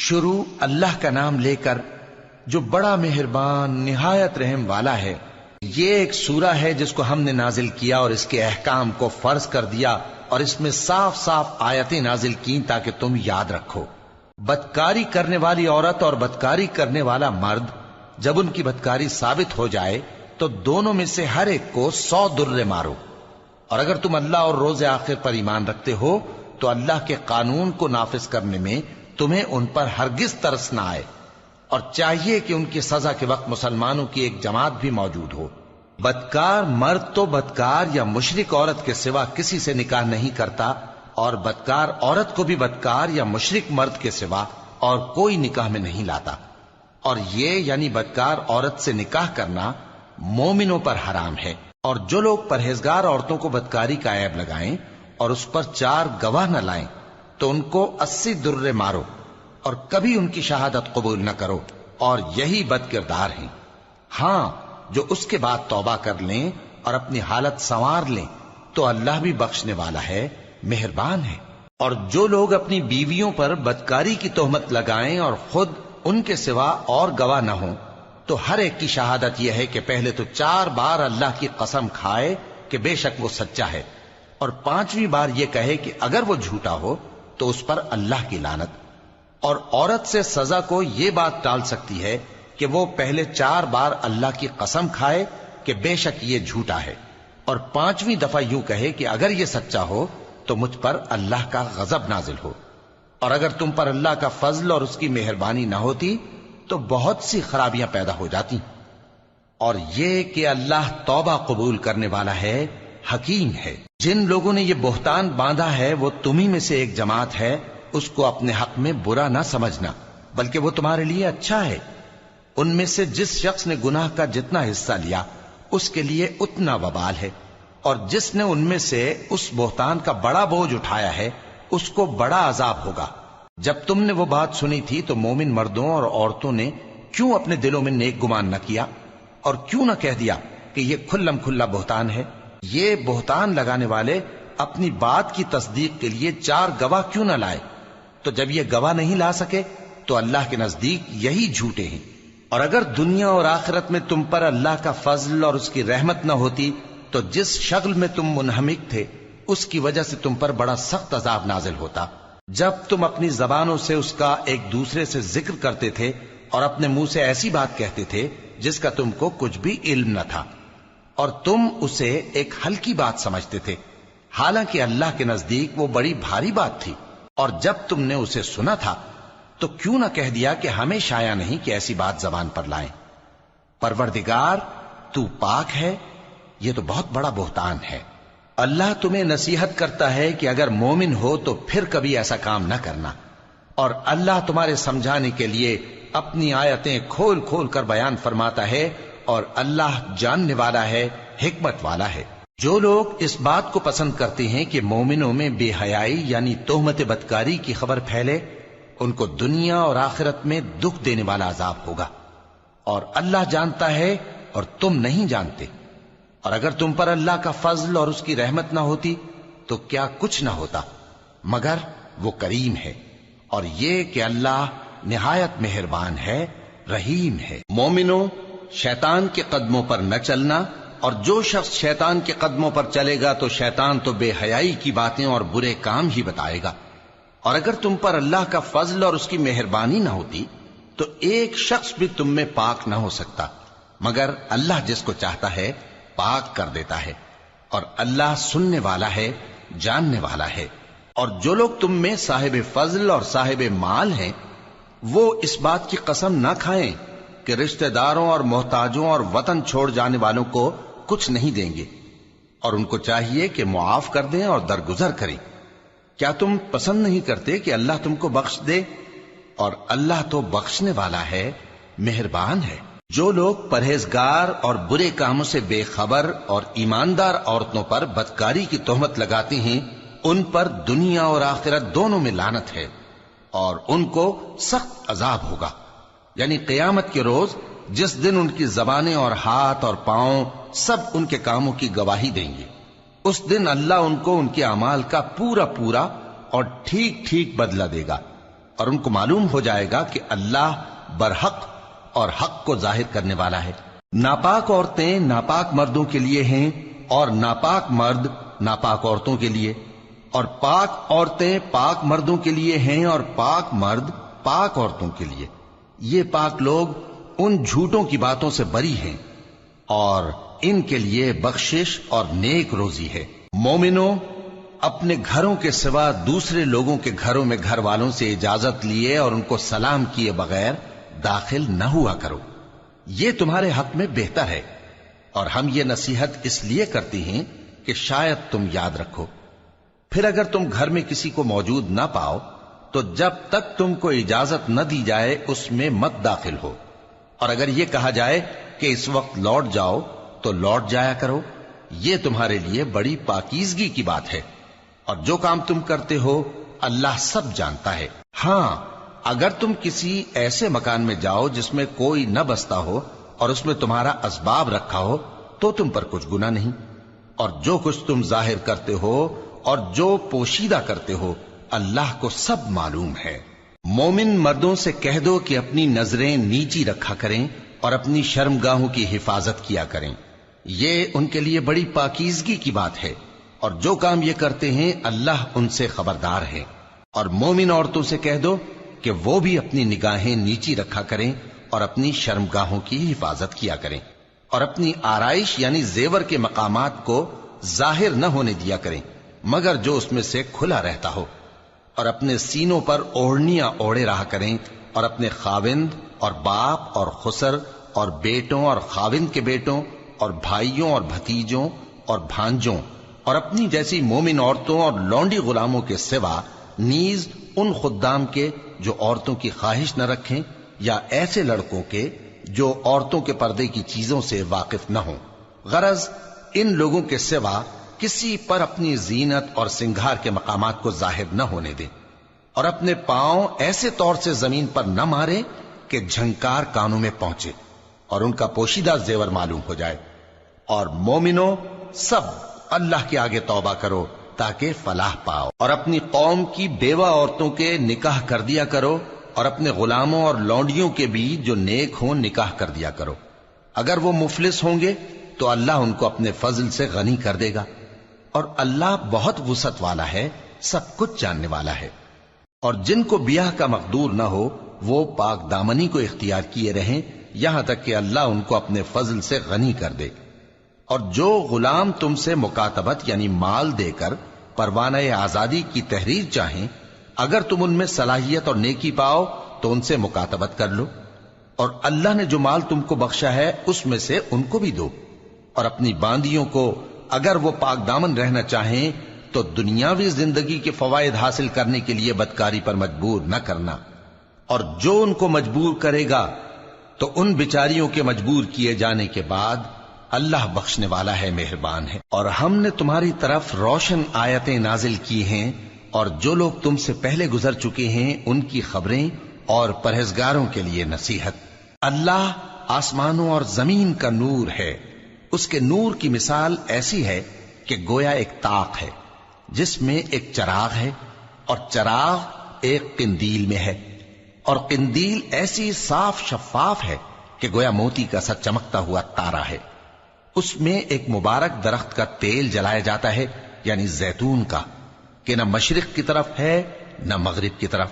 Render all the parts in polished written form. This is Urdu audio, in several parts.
شروع اللہ کا نام لے کر جو بڑا مہربان نہایت رحم والا ہے۔ یہ ایک سورہ ہے جس کو ہم نے نازل کیا اور اس کے احکام کو فرض کر دیا اور اس میں صاف صاف آیتیں نازل کی تاکہ تم یاد رکھو۔ بدکاری کرنے والی عورت اور بدکاری کرنے والا مرد جب ان کی بدکاری ثابت ہو جائے تو دونوں میں سے ہر ایک کو 100 درے مارو، اور اگر تم اللہ اور روز آخر پر ایمان رکھتے ہو تو اللہ کے قانون کو نافذ کرنے میں تمہیں ان پر ہرگز ترس نہ آئے، اور چاہیے کہ ان کی سزا کے وقت مسلمانوں کی ایک جماعت بھی موجود ہو۔ بدکار مرد تو بدکار یا مشرک عورت کے سوا کسی سے نکاح نہیں کرتا، اور بدکار عورت کو بھی بدکار یا مشرک مرد کے سوا اور کوئی نکاح میں نہیں لاتا، اور یہ یعنی بدکار عورت سے نکاح کرنا مومنوں پر حرام ہے۔ اور جو لوگ پرہیزگار عورتوں کو بدکاری کا عیب لگائیں اور اس پر 4 گواہ نہ لائیں تو ان کو 80 درے مارو، اور کبھی ان کی شہادت قبول نہ کرو، اور یہی بد کردار ہیں۔ ہاں، جو اس کے بعد توبہ کر لیں اور اپنی حالت سنوار لیں تو اللہ بھی بخشنے والا ہے، مہربان ہے۔ اور جو لوگ اپنی بیویوں پر بدکاری کی تہمت لگائیں اور خود ان کے سوا اور گواہ نہ ہوں تو ہر ایک کی شہادت یہ ہے کہ پہلے تو 4 بار اللہ کی قسم کھائے کہ بے شک وہ سچا ہے، اور 5ویں بار یہ کہے کہ اگر وہ جھوٹا ہو تو اس پر اللہ کی لعنت۔ اور عورت سے سزا کو یہ بات ٹال سکتی ہے کہ وہ پہلے 4 بار اللہ کی قسم کھائے کہ بے شک یہ جھوٹا ہے، اور 5ویں دفعہ یوں کہے کہ اگر یہ سچا ہو تو مجھ پر اللہ کا غضب نازل ہو۔ اور اگر تم پر اللہ کا فضل اور اس کی مہربانی نہ ہوتی تو بہت سی خرابیاں پیدا ہو جاتی۔ اور یہ کہ اللہ توبہ قبول کرنے والا ہے، حکیم ہے۔ جن لوگوں نے یہ بہتان باندھا ہے وہ تمہیں میں سے ایک جماعت ہے، اس کو اپنے حق میں برا نہ سمجھنا، بلکہ وہ تمہارے لیے اچھا ہے۔ ان میں سے جس شخص نے گناہ کا جتنا حصہ لیا اس کے لیے اتنا وبال ہے، اور جس نے ان میں سے اس بہتان کا بڑا بوجھ اٹھایا ہے اس کو بڑا عذاب ہوگا۔ جب تم نے وہ بات سنی تھی تو مومن مردوں اور عورتوں نے کیوں اپنے دلوں میں نیک گمان نہ کیا، اور کیوں نہ کہہ دیا کہ یہ کھلم کھلا بہتان ہے؟ یہ بہتان لگانے والے اپنی بات کی تصدیق کے لیے 4 گواہ کیوں نہ لائے؟ تو جب یہ گواہ نہیں لا سکے تو اللہ کے نزدیک یہی جھوٹے ہیں۔ اور اگر دنیا اور آخرت میں تم پر اللہ کا فضل اور اس کی رحمت نہ ہوتی تو جس شغل میں تم منہمک تھے اس کی وجہ سے تم پر بڑا سخت عذاب نازل ہوتا، جب تم اپنی زبانوں سے اس کا ایک دوسرے سے ذکر کرتے تھے اور اپنے منہ سے ایسی بات کہتے تھے جس کا تم کو کچھ بھی علم نہ تھا، اور تم اسے ایک ہلکی بات سمجھتے تھے، حالانکہ اللہ کے نزدیک وہ بڑی بھاری بات تھی۔ اور جب تم نے اسے سنا تھا تو کیوں نہ کہہ دیا کہ ہمیں شایع نہیں کہ ایسی بات زبان پر لائیں؟ پروردگار تو پاک ہے، یہ تو بہت بڑا بہتان ہے۔ اللہ تمہیں نصیحت کرتا ہے کہ اگر مومن ہو تو پھر کبھی ایسا کام نہ کرنا، اور اللہ تمہارے سمجھانے کے لیے اپنی آیتیں کھول کھول کر بیان فرماتا ہے، اور اللہ جاننے والا ہے، حکمت والا ہے۔ جو لوگ اس بات کو پسند کرتے ہیں کہ مومنوں میں بے حیائی یعنی تہمت بدکاری کی خبر پھیلے، ان کو دنیا اور آخرت میں دکھ دینے والا عذاب ہوگا، اور اللہ جانتا ہے اور تم نہیں جانتے۔ اور اگر تم پر اللہ کا فضل اور اس کی رحمت نہ ہوتی تو کیا کچھ نہ ہوتا، مگر وہ کریم ہے، اور یہ کہ اللہ نہایت مہربان ہے، رحیم ہے۔ مومنوں، شیطان کے قدموں پر نہ چلنا، اور جو شخص شیطان کے قدموں پر چلے گا تو شیطان تو بے حیائی کی باتیں اور برے کام ہی بتائے گا۔ اور اگر تم پر اللہ کا فضل اور اس کی مہربانی نہ ہوتی تو ایک شخص بھی تم میں پاک نہ ہو سکتا، مگر اللہ جس کو چاہتا ہے پاک کر دیتا ہے، اور اللہ سننے والا ہے، جاننے والا ہے۔ اور جو لوگ تم میں صاحب فضل اور صاحب مال ہیں وہ اس بات کی قسم نہ کھائیں کہ رشتہ داروں اور محتاجوں اور وطن چھوڑ جانے والوں کو کچھ نہیں دیں گے، اور ان کو چاہیے کہ معاف کر دیں اور درگزر کریں۔ کیا تم پسند نہیں کرتے کہ اللہ تم کو بخش دے؟ اور اللہ تو بخشنے والا ہے، مہربان ہے۔ جو لوگ پرہیزگار اور برے کاموں سے بے خبر اور ایماندار عورتوں پر بدکاری کی تہمت لگاتے ہیں ان پر دنیا اور آخرت دونوں میں لعنت ہے، اور ان کو سخت عذاب ہوگا، یعنی قیامت کے روز جس دن ان کی زبانیں اور ہاتھ اور پاؤں سب ان کے کاموں کی گواہی دیں گے۔ اس دن اللہ ان کو ان کے اعمال کا پورا پورا اور ٹھیک ٹھیک بدلہ دے گا، اور ان کو معلوم ہو جائے گا کہ اللہ برحق اور حق کو ظاہر کرنے والا ہے۔ ناپاک عورتیں ناپاک مردوں کے لیے ہیں اور ناپاک مرد ناپاک عورتوں کے لیے، اور پاک عورتیں پاک مردوں کے لیے ہیں اور پاک مرد پاک عورتوں کے لیے۔ یہ پاک لوگ ان جھوٹوں کی باتوں سے بری ہیں اور ان کے لیے بخشش اور نیک روزی ہے۔ مومنوں، اپنے گھروں کے سوا دوسرے لوگوں کے گھروں میں گھر والوں سے اجازت لیے اور ان کو سلام کیے بغیر داخل نہ ہوا کرو، یہ تمہارے حق میں بہتر ہے، اور ہم یہ نصیحت اس لیے کرتی ہیں کہ شاید تم یاد رکھو۔ پھر اگر تم گھر میں کسی کو موجود نہ پاؤ تو جب تک تم کو اجازت نہ دی جائے اس میں مت داخل ہو، اور اگر یہ کہا جائے کہ اس وقت لوٹ جاؤ تو لوٹ جایا کرو، یہ تمہارے لیے بڑی پاکیزگی کی بات ہے، اور جو کام تم کرتے ہو اللہ سب جانتا ہے۔ ہاں، اگر تم کسی ایسے مکان میں جاؤ جس میں کوئی نہ بستا ہو اور اس میں تمہارا اسباب رکھا ہو تو تم پر کچھ گناہ نہیں، اور جو کچھ تم ظاہر کرتے ہو اور جو پوشیدہ کرتے ہو اللہ کو سب معلوم ہے۔ مومن مردوں سے کہہ دو کہ اپنی نظریں نیچی رکھا کریں اور اپنی شرمگاہوں کی حفاظت کیا کریں، یہ ان کے لیے بڑی پاکیزگی کی بات ہے، اور جو کام یہ کرتے ہیں اللہ ان سے خبردار ہے۔ اور مومن عورتوں سے کہہ دو کہ وہ بھی اپنی نگاہیں نیچی رکھا کریں اور اپنی شرمگاہوں کی حفاظت کیا کریں، اور اپنی آرائش یعنی زیور کے مقامات کو ظاہر نہ ہونے دیا کریں مگر جو اس میں سے کھلا رہتا ہو، اور اپنے سینوں پر اوڑھنیاں اوڑھے رہا کریں، اور اپنے خاوند اور باپ اور خسر اور بیٹوں اور خاوند کے بیٹوں اور بھائیوں اور بھتیجوں اور بھانجوں اور اپنی جیسی مومن عورتوں اور لونڈی غلاموں کے سوا نیز ان خدام کے جو عورتوں کی خواہش نہ رکھیں، یا ایسے لڑکوں کے جو عورتوں کے پردے کی چیزوں سے واقف نہ ہوں۔ غرض ان لوگوں کے سوا کسی پر اپنی زینت اور سنگھار کے مقامات کو ظاہر نہ ہونے دیں، اور اپنے پاؤں ایسے طور سے زمین پر نہ مارے کہ جھنکار کانوں میں پہنچے اور ان کا پوشیدہ زیور معلوم ہو جائے۔ اور مومنوں، سب اللہ کے آگے توبہ کرو تاکہ فلاح پاؤ، اور اپنی قوم کی بیوہ عورتوں کے نکاح کر دیا کرو، اور اپنے غلاموں اور لونڈیوں کے بھی جو نیک ہوں نکاح کر دیا کرو۔ اگر وہ مفلس ہوں گے تو اللہ ان کو اپنے فضل سے غنی کر دے گا، اور اللہ بہت وسعت والا ہے، سب کچھ جاننے والا ہے۔ اور جن کو بیاہ کا مقدور نہ ہو وہ پاک دامنی کو اختیار کیے رہیں یہاں تک کہ اللہ ان کو اپنے فضل سے غنی کر دے۔ اور جو غلام تم سے مکاتبت یعنی مال دے کر پروانہ آزادی کی تحریر چاہیں، اگر تم ان میں صلاحیت اور نیکی پاؤ تو ان سے مکاتبت کر لو، اور اللہ نے جو مال تم کو بخشا ہے اس میں سے ان کو بھی دو۔ اور اپنی باندیوں کو اگر وہ پاک دامن رہنا چاہیں تو دنیاوی زندگی کے فوائد حاصل کرنے کے لیے بدکاری پر مجبور نہ کرنا، اور جو ان کو مجبور کرے گا تو ان بیچاریوں کے مجبور کیے جانے کے بعد اللہ بخشنے والا ہے، مہربان ہے۔ اور ہم نے تمہاری طرف روشن آیتیں نازل کی ہیں، اور جو لوگ تم سے پہلے گزر چکے ہیں ان کی خبریں اور پرہیزگاروں کے لیے نصیحت۔ اللہ آسمانوں اور زمین کا نور ہے، اس کے نور کی مثال ایسی ہے کہ گویا ایک طاق ہے جس میں ایک چراغ ہے، اور چراغ ایک قندیل میں ہے، اور قندیل ایسی صاف شفاف ہے کہ گویا موتی کا سا چمکتا ہوا تارا ہے۔ اس میں ایک مبارک درخت کا تیل جلایا جاتا ہے یعنی زیتون کا، کہ نہ مشرق کی طرف ہے نہ مغرب کی طرف۔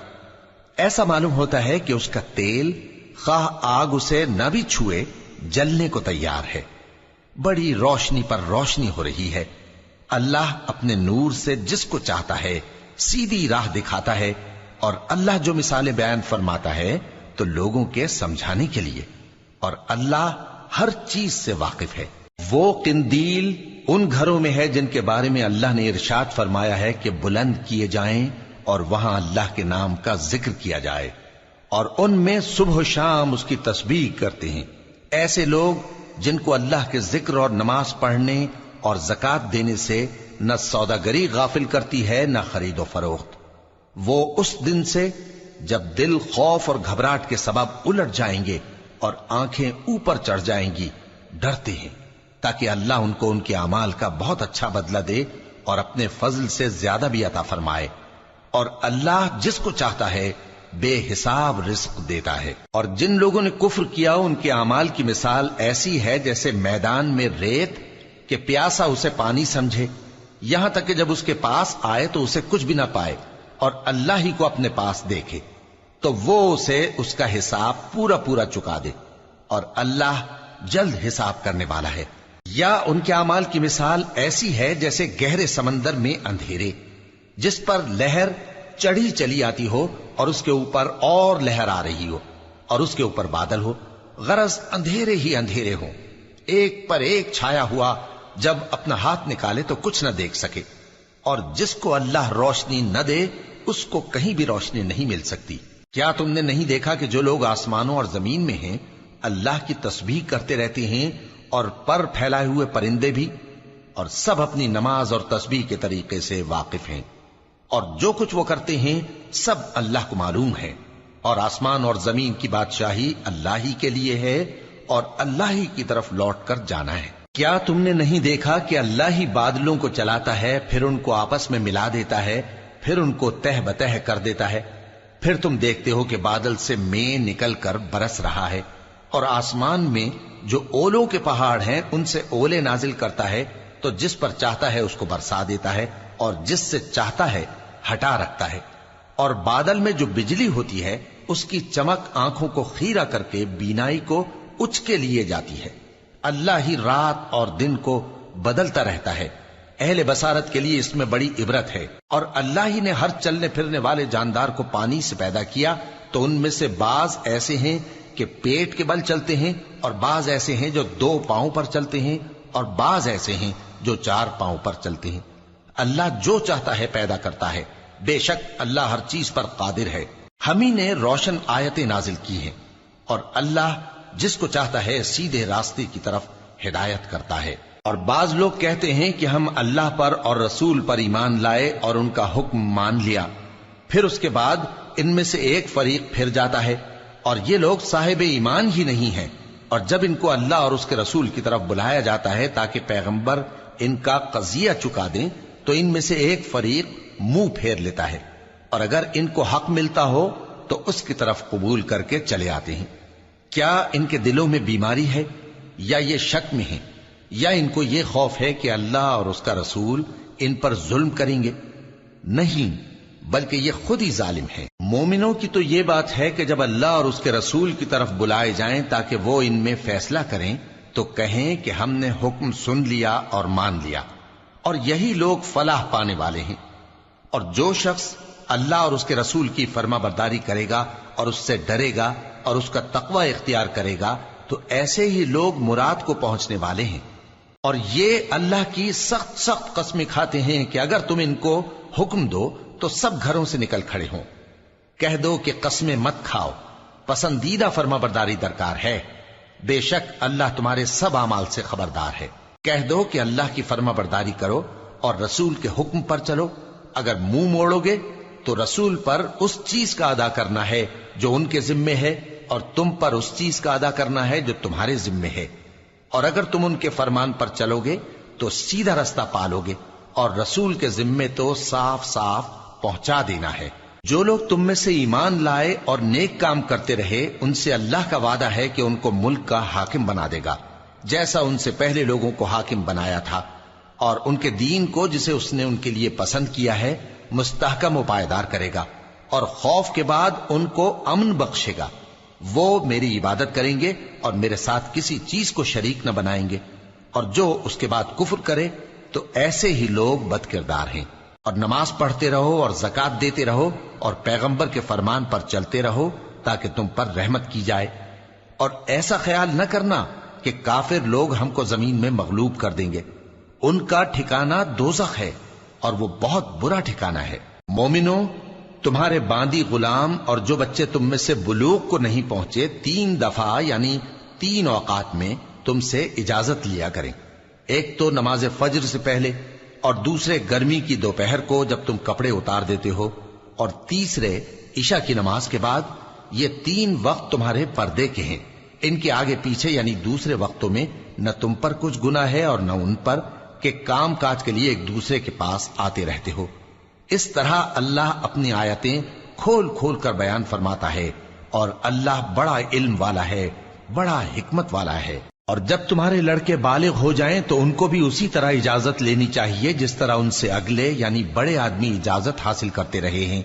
ایسا معلوم ہوتا ہے کہ اس کا تیل خواہ آگ اسے نہ بھی چھوئے جلنے کو تیار ہے، بڑی روشنی پر روشنی ہو رہی ہے۔ اللہ اپنے نور سے جس کو چاہتا ہے سیدھی راہ دکھاتا ہے، اور اللہ جو مثالیں بیان فرماتا ہے تو لوگوں کے سمجھانے کے لیے، اور اللہ ہر چیز سے واقف ہے۔ وہ قندیل ان گھروں میں ہے جن کے بارے میں اللہ نے ارشاد فرمایا ہے کہ بلند کیے جائیں اور وہاں اللہ کے نام کا ذکر کیا جائے، اور ان میں صبح و شام اس کی تسبیح کرتے ہیں۔ ایسے لوگ جن کو اللہ کے ذکر اور نماز پڑھنے اور زکوٰۃ دینے سے نہ سوداگری غافل کرتی ہے نہ خرید و فروخت، وہ اس دن سے جب دل خوف اور گھبراہٹ کے سبب الٹ جائیں گے اور آنکھیں اوپر چڑھ جائیں گی ڈرتے ہیں، تاکہ اللہ ان کو ان کے اعمال کا بہت اچھا بدلہ دے اور اپنے فضل سے زیادہ بھی عطا فرمائے۔ اور اللہ جس کو چاہتا ہے بے حساب رزق دیتا ہے۔ اور جن لوگوں نے کفر کیا ان کے اعمال کی مثال ایسی ہے جیسے میدان میں ریت کہ پیاسا اسے پانی سمجھے، یہاں تک کہ جب اس کے پاس آئے تو اسے کچھ بھی نہ پائے اور اللہ ہی کو اپنے پاس دیکھے تو وہ اسے اس کا حساب پورا پورا چکا دے، اور اللہ جلد حساب کرنے والا ہے۔ یا ان کے اعمال کی مثال ایسی ہے جیسے گہرے سمندر میں اندھیرے جس پر لہر چڑھی چلی آتی ہو اور اس کے اوپر اور لہر آ رہی ہو اور اس کے اوپر بادل ہو، غرض اندھیرے ہی اندھیرے ہوں، ایک پر ایک چھایا ہوا، جب اپنا ہاتھ نکالے تو کچھ نہ دیکھ سکے، اور جس کو اللہ روشنی نہ دے اس کو کہیں بھی روشنی نہیں مل سکتی۔ کیا تم نے نہیں دیکھا کہ جو لوگ آسمانوں اور زمین میں ہیں اللہ کی تسبیح کرتے رہتے ہیں، اور پر پھیلائے ہوئے پرندے بھی، اور سب اپنی نماز اور تسبیح کے طریقے سے واقف ہیں، اور جو کچھ وہ کرتے ہیں سب اللہ کو معلوم ہے، اور آسمان اور زمین کی بادشاہی اللہ ہی کے لیے ہے اور اللہ ہی کی طرف لوٹ کر جانا ہے۔ کیا تم نے نہیں دیکھا کہ اللہ ہی بادلوں کو چلاتا ہے، پھر ان کو آپس میں ملا دیتا ہے، پھر ان کو تہ بتہ کر دیتا ہے، پھر تم دیکھتے ہو کہ بادل سے مے نکل کر برس رہا ہے، اور آسمان میں جو اولوں کے پہاڑ ہیں ان سے اولے نازل کرتا ہے، تو جس پر چاہتا ہے اس کو برسا دیتا ہے اور جس سے چاہتا ہے ہٹا رکھتا ہے، اور بادل میں جو بجلی ہوتی ہے اس کی چمک آنکھوں کو خیرہ کر کے بینائی کو اچ کے لیے جاتی ہے۔ اللہ ہی رات اور دن کو بدلتا رہتا ہے، اہل بصارت کے لیے اس میں بڑی عبرت ہے۔ اور اللہ ہی نے ہر چلنے پھرنے والے جاندار کو پانی سے پیدا کیا، تو ان میں سے بعض ایسے ہیں کہ پیٹ کے بل چلتے ہیں، اور بعض ایسے ہیں جو 2 پاؤں پر چلتے ہیں، اور بعض ایسے ہیں جو 4 پاؤں پر چلتے ہیں۔ اللہ جو چاہتا ہے پیدا کرتا ہے، بے شک اللہ ہر چیز پر قادر ہے۔ ہم ہی نے روشن آیتیں نازل کی ہیں، اور اللہ جس کو چاہتا ہے سیدھے راستے کی طرف ہدایت کرتا ہے۔ اور بعض لوگ کہتے ہیں کہ ہم اللہ پر اور رسول پر ایمان لائے اور ان کا حکم مان لیا، پھر اس کے بعد ان میں سے ایک فریق پھر جاتا ہے، اور یہ لوگ صاحب ایمان ہی نہیں ہیں، اور جب ان کو اللہ اور اس کے رسول کی طرف بلایا جاتا ہے تاکہ پیغمبر ان کا قضیہ چکا دیں تو ان میں سے ایک فریق منہ پھیر لیتا ہے، اور اگر ان کو حق ملتا ہو تو اس کی طرف قبول کر کے چلے آتے ہیں۔ کیا ان کے دلوں میں بیماری ہے یا یہ شک میں ہیں، یا ان کو یہ خوف ہے کہ اللہ اور اس کا رسول ان پر ظلم کریں گے؟ نہیں، بلکہ یہ خود ہی ظالم ہے۔ مومنوں کی تو یہ بات ہے کہ جب اللہ اور اس کے رسول کی طرف بلائے جائیں تاکہ وہ ان میں فیصلہ کریں تو کہیں کہ ہم نے حکم سن لیا اور مان لیا، اور یہی لوگ فلاح پانے والے ہیں۔ اور جو شخص اللہ اور اس کے رسول کی فرما برداری کرے گا اور اس سے ڈرے گا اور اس کا تقوی اختیار کرے گا تو ایسے ہی لوگ مراد کو پہنچنے والے ہیں۔ اور یہ اللہ کی سخت سخت قسمیں کھاتے ہیں کہ اگر تم ان کو حکم دو تو سب گھروں سے نکل کھڑے ہوں۔ کہہ دو کہ قسمیں مت کھاؤ، پسندیدہ فرما برداری درکار ہے، بے شک اللہ تمہارے سب اعمال سے خبردار ہے۔ کہہ دو کہ اللہ کی فرما برداری کرو اور رسول کے حکم پر چلو، اگر منہ موڑو گے تو رسول پر اس چیز کا ادا کرنا ہے جو ان کے ذمے ہے، اور تم پر اس چیز کا ادا کرنا ہے جو تمہارے ذمے ہے، اور اگر تم ان کے فرمان پر چلو گے تو سیدھا رستہ پالو گے، اور رسول کے ذمے تو صاف صاف پہنچا دینا ہے۔ جو لوگ تم میں سے ایمان لائے اور نیک کام کرتے رہے ان سے اللہ کا وعدہ ہے کہ ان کو ملک کا حاکم بنا دے گا، جیسا ان سے پہلے لوگوں کو حاکم بنایا تھا، اور ان کے دین کو جسے اس نے ان کے لیے پسند کیا ہے مستحکم و پائیدار کرے گا، اور خوف کے بعد ان کو امن بخشے گا۔ وہ میری عبادت کریں گے اور میرے ساتھ کسی چیز کو شریک نہ بنائیں گے، اور جو اس کے بعد کفر کرے تو ایسے ہی لوگ بد کردار ہیں۔ اور نماز پڑھتے رہو اور زکوٰۃ دیتے رہو اور پیغمبر کے فرمان پر چلتے رہو تاکہ تم پر رحمت کی جائے، اور ایسا خیال نہ کرنا کہ کافر لوگ ہم کو زمین میں مغلوب کر دیں گے، ان کا ٹھکانہ دوزخ ہے اور وہ بہت برا ٹھکانہ ہے۔ مومنوں، تمہارے باندی غلام اور جو بچے تم میں سے بلوغ کو نہیں پہنچے 3 دفعہ یعنی 3 اوقات میں تم سے اجازت لیا کریں، ایک تو نماز فجر سے پہلے، اور دوسرے گرمی کی دوپہر کو جب تم کپڑے اتار دیتے ہو، اور تیسرے عشاء کی نماز کے بعد۔ یہ 3 وقت تمہارے پردے کے ہیں، ان کے آگے پیچھے یعنی دوسرے وقتوں میں نہ تم پر کچھ گناہ ہے اور نہ ان پر کہ کام کاج کے لیے ایک دوسرے کے پاس آتے رہتے ہو۔ اس طرح اللہ اپنی آیتیں کھول کھول کر بیان فرماتا ہے، اور اللہ بڑا علم والا ہے، بڑا حکمت والا ہے۔ اور جب تمہارے لڑکے بالغ ہو جائیں تو ان کو بھی اسی طرح اجازت لینی چاہیے جس طرح ان سے اگلے یعنی بڑے آدمی اجازت حاصل کرتے رہے ہیں۔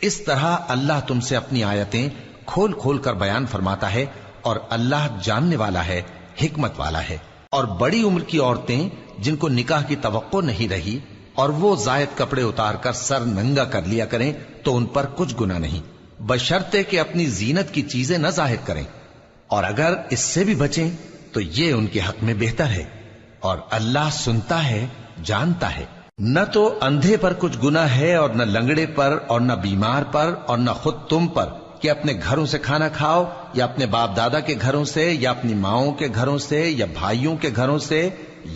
اس طرح اللہ تم سے اپنی آیتیں کھول کھول کر بیان فرماتا ہے، اور اللہ جاننے والا ہے، حکمت والا ہے۔ اور بڑی عمر کی عورتیں جن کو نکاح کی توقع نہیں رہی اور وہ زائد کپڑے اتار کر سر ننگا کر لیا کریں تو ان پر کچھ گناہ نہیں، بشرطے کہ اپنی زینت کی چیزیں نہ ظاہر کریں، اور اگر اس سے بھی بچیں تو یہ ان کے حق میں بہتر ہے، اور اللہ سنتا ہے، جانتا ہے۔ نہ تو اندھے پر کچھ گناہ ہے، اور نہ لنگڑے پر، اور نہ بیمار پر، اور نہ خود تم پر کہ اپنے گھروں سے کھانا کھاؤ، یا اپنے باپ دادا کے گھروں سے، یا اپنی ماؤں کے گھروں سے، یا بھائیوں کے گھروں سے،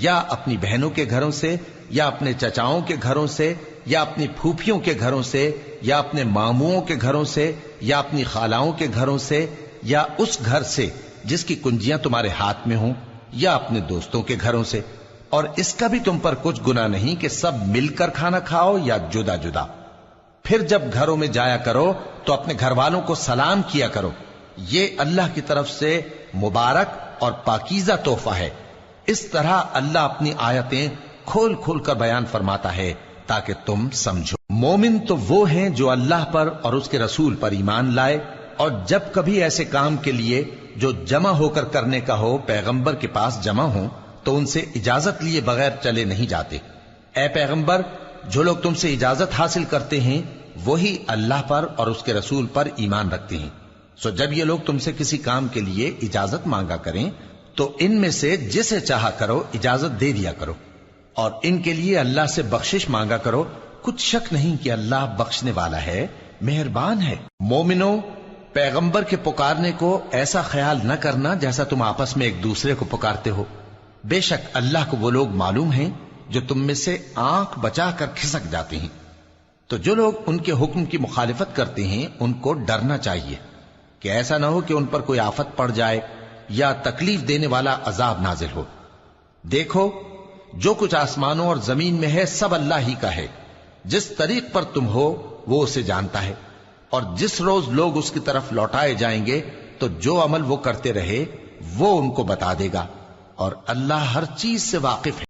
یا اپنی بہنوں کے گھروں سے، یا اپنے چچاؤں کے گھروں سے، یا اپنی پھوپھیوں کے گھروں سے، یا اپنے ماموؤں کے گھروں سے، یا اپنی خالاؤں کے گھروں سے، یا اس گھر سے جس کی کنجیاں تمہارے ہاتھ میں ہوں، یا اپنے دوستوں کے گھروں سے۔ اور اس کا بھی تم پر کچھ گناہ نہیں کہ سب مل کر کھانا کھاؤ یا جدا جدا۔ پھر جب گھروں میں جایا کرو تو اپنے گھر والوں کو سلام کیا کرو، یہ اللہ کی طرف سے مبارک اور پاکیزہ تحفہ ہے۔ اس طرح اللہ اپنی آیتیں کھول کھول کر بیان فرماتا ہے تاکہ تم سمجھو۔ مومن تو وہ ہیں جو اللہ پر اور اس کے رسول پر ایمان لائے، اور جب کبھی ایسے کام کے لیے جو جمع ہو کر کرنے کا ہو پیغمبر کے پاس جمع ہوں تو ان سے اجازت لیے بغیر چلے نہیں جاتے۔ اے پیغمبر، جو لوگ تم سے اجازت حاصل کرتے ہیں وہی اللہ پر اور اس کے رسول پر ایمان رکھتے ہیں، سو جب یہ لوگ تم سے کسی کام کے لیے اجازت مانگا کریں تو ان میں سے جسے چاہا کرو اجازت دے دیا کرو، اور ان کے لیے اللہ سے بخشش مانگا کرو، کچھ شک نہیں کہ اللہ بخشنے والا ہے، مہربان ہے۔ مومنو، پیغمبر کے پکارنے کو ایسا خیال نہ کرنا جیسا تم آپس میں ایک دوسرے کو پکارتے ہو، بے شک اللہ کو وہ لوگ معلوم ہیں جو تم میں سے آنکھ بچا کر کھسک جاتے ہیں۔ تو جو لوگ ان کے حکم کی مخالفت کرتے ہیں ان کو ڈرنا چاہیے کہ ایسا نہ ہو کہ ان پر کوئی آفت پڑ جائے یا تکلیف دینے والا عذاب نازل ہو۔ دیکھو، جو کچھ آسمانوں اور زمین میں ہے سب اللہ ہی کا ہے، جس طریق پر تم ہو وہ اسے جانتا ہے، اور جس روز لوگ اس کی طرف لوٹائے جائیں گے تو جو عمل وہ کرتے رہے وہ ان کو بتا دے گا، اور اللہ ہر چیز سے واقف ہے۔